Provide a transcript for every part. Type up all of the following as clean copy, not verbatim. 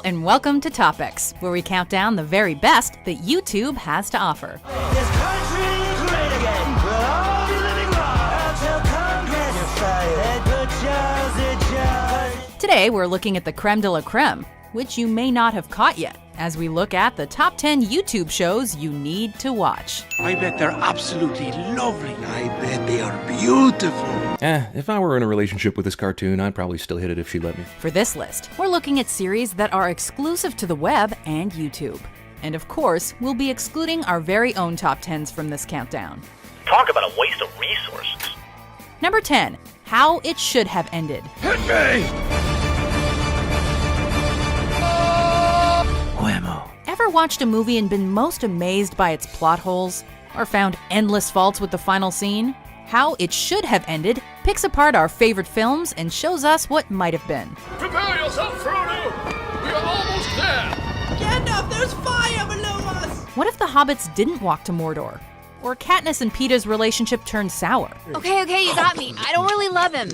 Hello and welcome to Topics, where we count down the very best that YouTube has to offer. This country great again. We'll all be living wrong until Congress decided put Joe's in charge. Today we're looking at the creme de la creme, which you may not have caught yet, as we look at the top 10 YouTube shows you need to watch. I bet they're absolutely lovely. I bet they are beautiful. If I were in a relationship with this cartoon, I'd probably still hit it if she let me. For this list, we're looking at series that are exclusive to the web and YouTube. And of course, we'll be excluding our very own top 10s from this countdown. Talk about a waste of resources. Number 10, How It Should Have Ended. Hit me! Ever watched a movie and been most amazed by its plot holes? Or found endless faults with the final scene? How It Should Have Ended picks apart our favorite films and shows us what might have been. Prepare yourself, Frodo! We are almost there! Gandalf, there's fire below us! What if the hobbits didn't walk to Mordor? Or Katniss and Peeta's relationship turned sour? Okay, you got me. I don't really love him.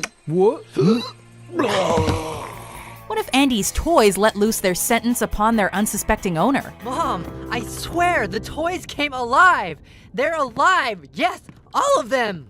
What if Andy's toys let loose their sentence upon their unsuspecting owner? Mom, I swear the toys came alive! They're alive! Yes, all of them!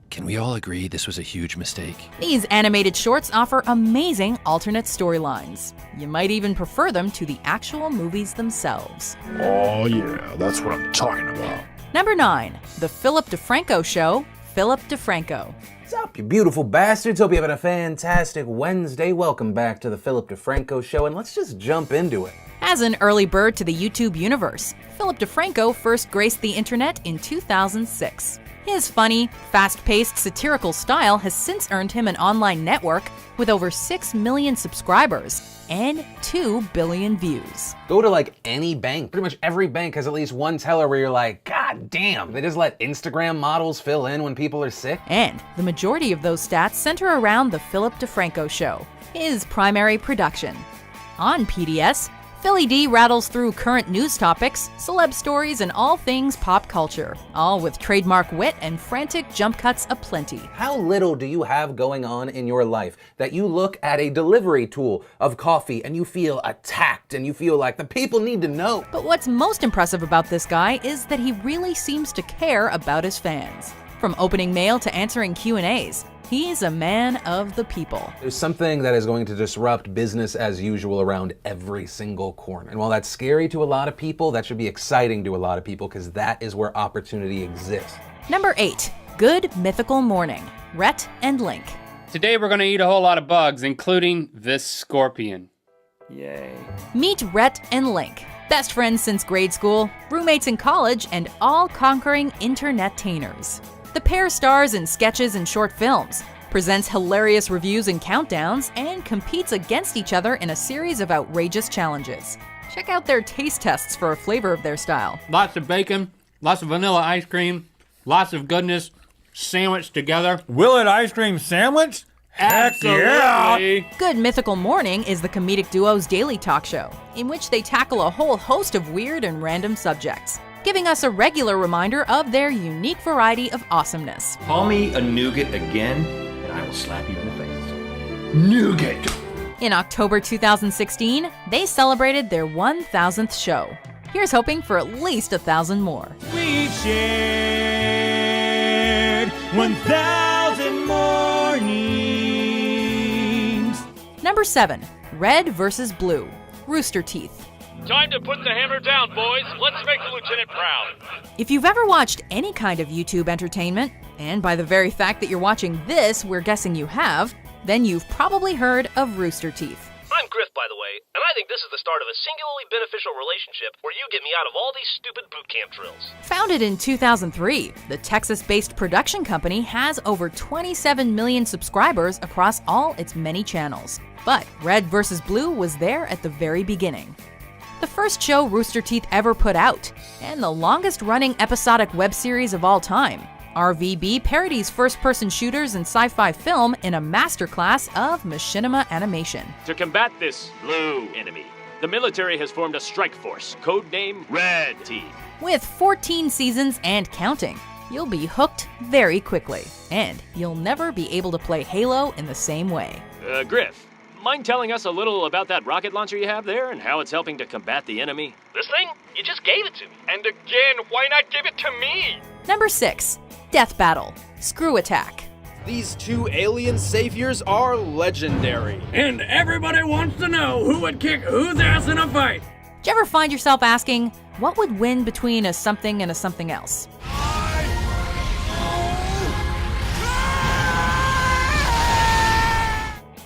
Can we all agree this was a huge mistake? These animated shorts offer amazing alternate storylines. You might even prefer them to the actual movies themselves. Oh yeah, that's what I'm talking about. Number 9, The Philip DeFranco Show, Philip DeFranco. What's up, you beautiful bastards? Hope you're having a fantastic Wednesday. Welcome back to the Philip DeFranco Show, and let's just jump into it. As an early bird to the YouTube universe, Philip DeFranco first graced the internet in 2006. His funny, fast-paced, satirical style has since earned him an online network with over 6 million subscribers and 2 billion views. Go to like any bank. Pretty much every bank has at least one teller where you're like, God damn, they just let Instagram models fill in when people are sick? And the majority of those stats center around The Philip DeFranco Show, his primary production. On PDS, Philly D rattles through current news topics, celeb stories, and all things pop culture, all with trademark wit and frantic jump cuts aplenty. How little do you have going on in your life that you look at a delivery tool of coffee and you feel attacked and you feel like the people need to know? But what's most impressive about this guy is that he really seems to care about his fans. From opening mail to answering Q&As, he's a man of the people. There's something that is going to disrupt business as usual around every single corner. And while that's scary to a lot of people, that should be exciting to a lot of people because that is where opportunity exists. Number 8, Good Mythical Morning, Rhett and Link. Today we're gonna eat a whole lot of bugs, including this scorpion. Yay. Meet Rhett and Link, best friends since grade school, roommates in college, and all-conquering internet-tainers. The pair stars in sketches and short films, presents hilarious reviews and countdowns, and competes against each other in a series of outrageous challenges. Check out their taste tests for a flavor of their style. Lots of bacon, lots of vanilla ice cream, lots of goodness, sandwiched together. Will it ice cream sandwich? Absolutely. Good Mythical Morning is the comedic duo's daily talk show, in which they tackle a whole host of weird and random subjects, giving us a regular reminder of their unique variety of awesomeness. Call me a nougat again, and I will slap you in the face. Nougat. In October 2016, they celebrated their 1,000th show. Here's hoping for at least 1,000 more. We've shared 1,000 mornings. Number 7, Red vs. Blue, Rooster Teeth. Time to put the hammer down, boys. Let's make the lieutenant proud. If you've ever watched any kind of YouTube entertainment, and by the very fact that you're watching this, we're guessing you have, then you've probably heard of Rooster Teeth. I'm Griff, by the way, and I think this is the start of a singularly beneficial relationship where you get me out of all these stupid boot camp drills. Founded in 2003, the Texas-based production company has over 27 million subscribers across all its many channels. But Red vs. Blue was there at the very beginning. The first show Rooster Teeth ever put out, and the longest-running episodic web series of all time. RVB parodies first-person shooters and sci-fi film in a masterclass of machinima animation. To combat this blue enemy, the military has formed a strike force, codename Red Team. With 14 seasons and counting, you'll be hooked very quickly, and you'll never be able to play Halo in the same way. Griff, mind telling us a little about that rocket launcher you have there and how it's helping to combat the enemy? This thing? You just gave it to me. And again, why not give it to me? Number 6. Death Battle. Screw Attack. These two alien saviors are legendary. And everybody wants to know who would kick whose ass in a fight. Did you ever find yourself asking, what would win between a something and a something else?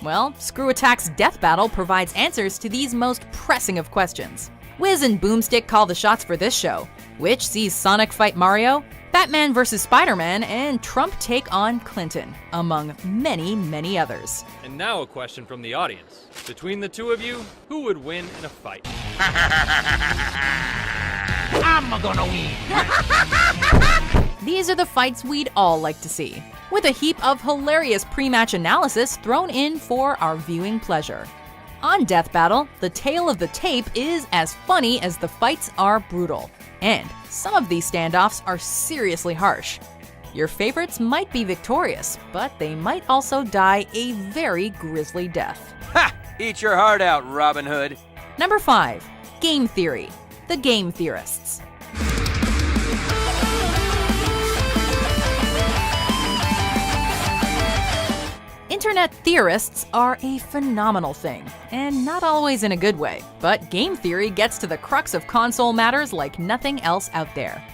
Well, Screw Attack's Death Battle provides answers to these most pressing of questions. Wiz and Boomstick call the shots for this show, which sees Sonic fight Mario, Batman vs. Spider-Man, and Trump take on Clinton, among many, many others. And now a question from the audience. Between the two of you, who would win in a fight? I'm gonna win. These are the fights we'd all like to see, with a heap of hilarious pre-match analysis thrown in for our viewing pleasure. On Death Battle, the tale of the tape is as funny as the fights are brutal, and some of these standoffs are seriously harsh. Your favorites might be victorious, but they might also die a very grisly death. Ha! Eat your heart out, Robin Hood. Number 5. Game Theory. The Game Theorists. Internet theorists are a phenomenal thing, and not always in a good way, but game theory gets to the crux of console matters like nothing else out there.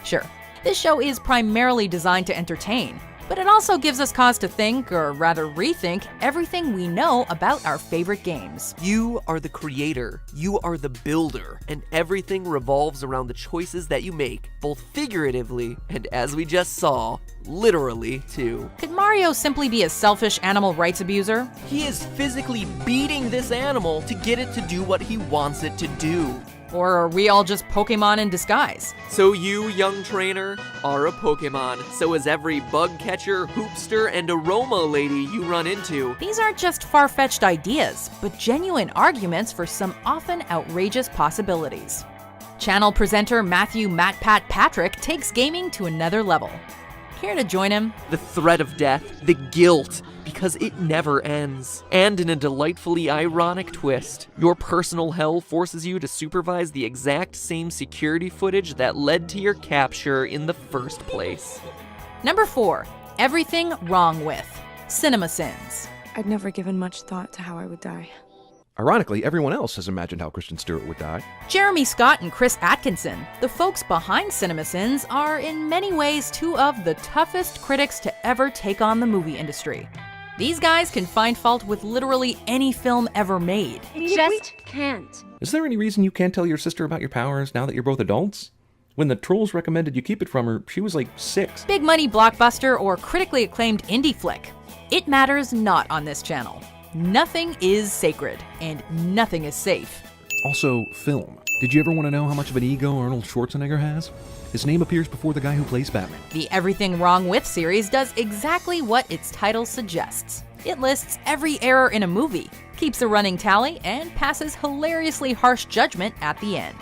Sure, this show is primarily designed to entertain, but it also gives us cause to think, or rather rethink, everything we know about our favorite games. You are the creator, you are the builder, and everything revolves around the choices that you make, both figuratively and, as we just saw, literally too. Could Mario simply be a selfish animal rights abuser? He is physically beating this animal to get it to do what he wants it to do. Or are we all just Pokemon in disguise? So you, young trainer, are a Pokemon. So is every bug catcher, hoopster, and aroma lady you run into. These aren't just far-fetched ideas, but genuine arguments for some often outrageous possibilities. Channel presenter Matthew MatPat Patrick takes gaming to another level. Here to join him? The threat of death, the guilt, because it never ends. And in a delightfully ironic twist, your personal hell forces you to supervise the exact same security footage that led to your capture in the first place. Number 4. Everything Wrong With. Cinema Sins. I'd never given much thought to how I would die. Ironically, everyone else has imagined how Kristen Stewart would die. Jeremy Scott and Chris Atkinson, the folks behind Cinema Sins, are in many ways two of the toughest critics to ever take on the movie industry. These guys can find fault with literally any film ever made. Just can't. Is there any reason you can't tell your sister about your powers now that you're both adults? When the trolls recommended you keep it from her, she was like 6. Big money blockbuster or critically acclaimed indie flick. It matters not on this channel. Nothing is sacred, and nothing is safe. Also, film. Did you ever want to know how much of an ego Arnold Schwarzenegger has? His name appears before the guy who plays Batman. The Everything Wrong With series does exactly what its title suggests. It lists every error in a movie, keeps a running tally, and passes hilariously harsh judgment at the end.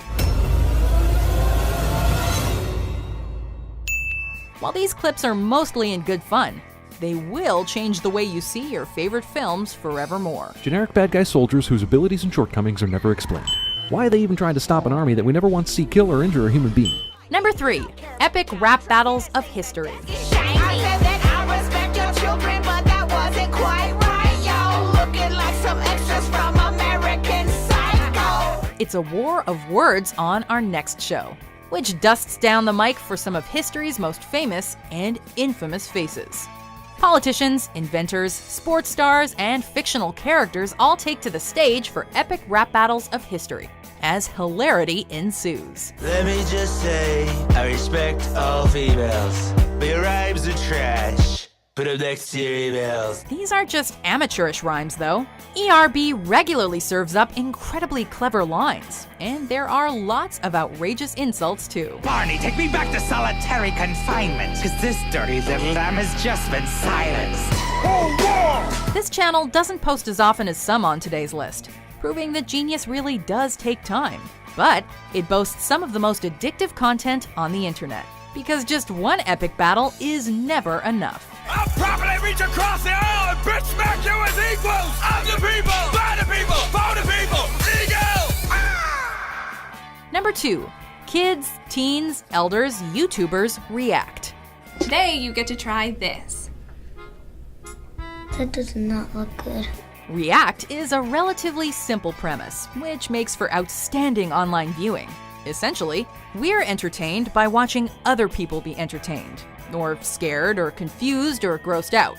While these clips are mostly in good fun, they will change the way you see your favorite films forevermore. Generic bad guy soldiers whose abilities and shortcomings are never explained. Why are they even trying to stop an army that we never once see kill or injure a human being? Number 3. Epic Rap Battles of History. It's a war of words on our next show, which dusts down the mic for some of history's most famous and infamous faces. Politicians, inventors, sports stars, and fictional characters all take to the stage for epic rap battles of history, as hilarity ensues. Let me just say, I respect all females, but your rhymes are trash. Put them next to your emails. These aren't just amateurish rhymes, though. ERB regularly serves up incredibly clever lines, and there are lots of outrageous insults, too. Barney, take me back to solitary confinement, because this dirty little lamb has just been silenced. This channel doesn't post as often as some on today's list, proving that genius really does take time. But it boasts some of the most addictive content on the internet, because just one epic battle is never enough. I'll probably reach across the aisle and bitch smack you as equals of the people! Number 2. Kids, teens, elders, YouTubers react. Today you get to try this. That does not look good. React is a relatively simple premise, which makes for outstanding online viewing. Essentially, we're entertained by watching other people be entertained, or scared, or confused, or grossed out.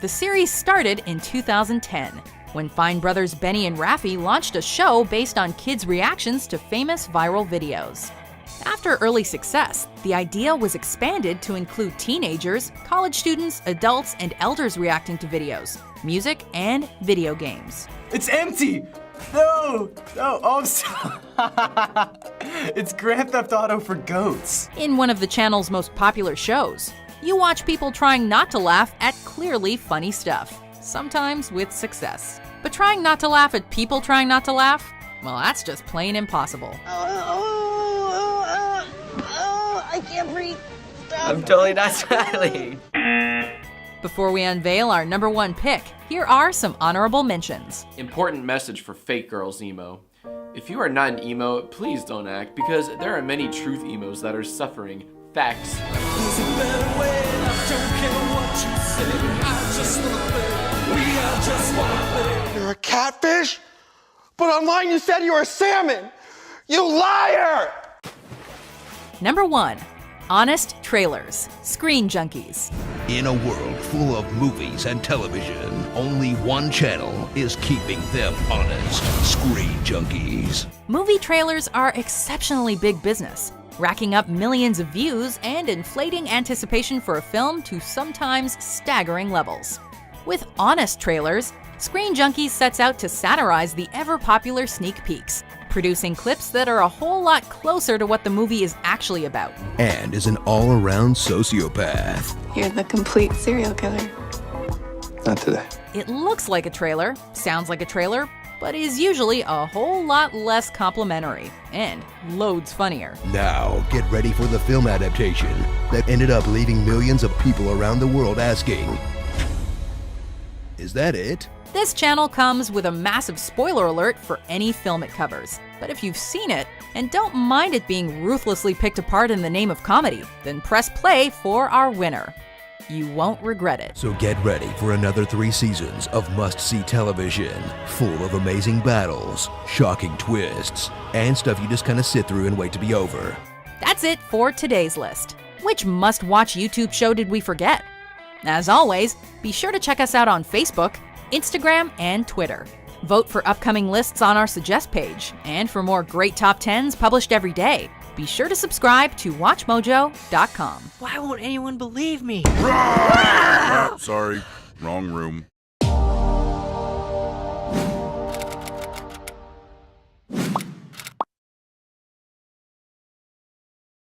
The series started in 2010, when Fine brothers Benny and Raffy launched a show based on kids' reactions to famous viral videos. After early success, the idea was expanded to include teenagers, college students, adults, and elders reacting to videos, music, and video games. It's empty! No! Oh, I'm sorry. It's Grand Theft Auto for goats. In one of the channel's most popular shows, you watch people trying not to laugh at clearly funny stuff, sometimes with success. But trying not to laugh at people trying not to laugh? Well, that's just plain impossible. I can't breathe. Stop. I'm totally not smiling. Before we unveil our number 1 pick, here are some honorable mentions. Important message for fake girls emo. If you are not an emo, please don't act, because there are many truth emos that are suffering. Facts. You're a catfish? But online you said you were a salmon! You liar! Number 1. Honest trailers. Screen junkies. In a world full of movies and television, only one channel is keeping them honest. Screen Junkies. Movie trailers are exceptionally big business, racking up millions of views and inflating anticipation for a film to sometimes staggering levels. With honest trailers, Screen Junkies sets out to satirize the ever-popular sneak peeks, producing clips that are a whole lot closer to what the movie is actually about. And is an all-around sociopath. You're the complete serial killer. Not today. It looks like a trailer, sounds like a trailer, but is usually a whole lot less complimentary and loads funnier. Now, get ready for the film adaptation that ended up leaving millions of people around the world asking, is that it? This channel comes with a massive spoiler alert for any film it covers. But if you've seen it and don't mind it being ruthlessly picked apart in the name of comedy, then press play for our winner. You won't regret it. So get ready for another 3 seasons of must-see television, full of amazing battles, shocking twists, and stuff you just kind of sit through and wait to be over. That's it for today's list. Which must-watch YouTube show did we forget? As always, be sure to check us out on Facebook, Instagram, and Twitter. Vote for upcoming lists on our Suggest page. And for more great top 10s published every day, be sure to subscribe to WatchMojo.com. Why won't anyone believe me? Sorry, wrong room.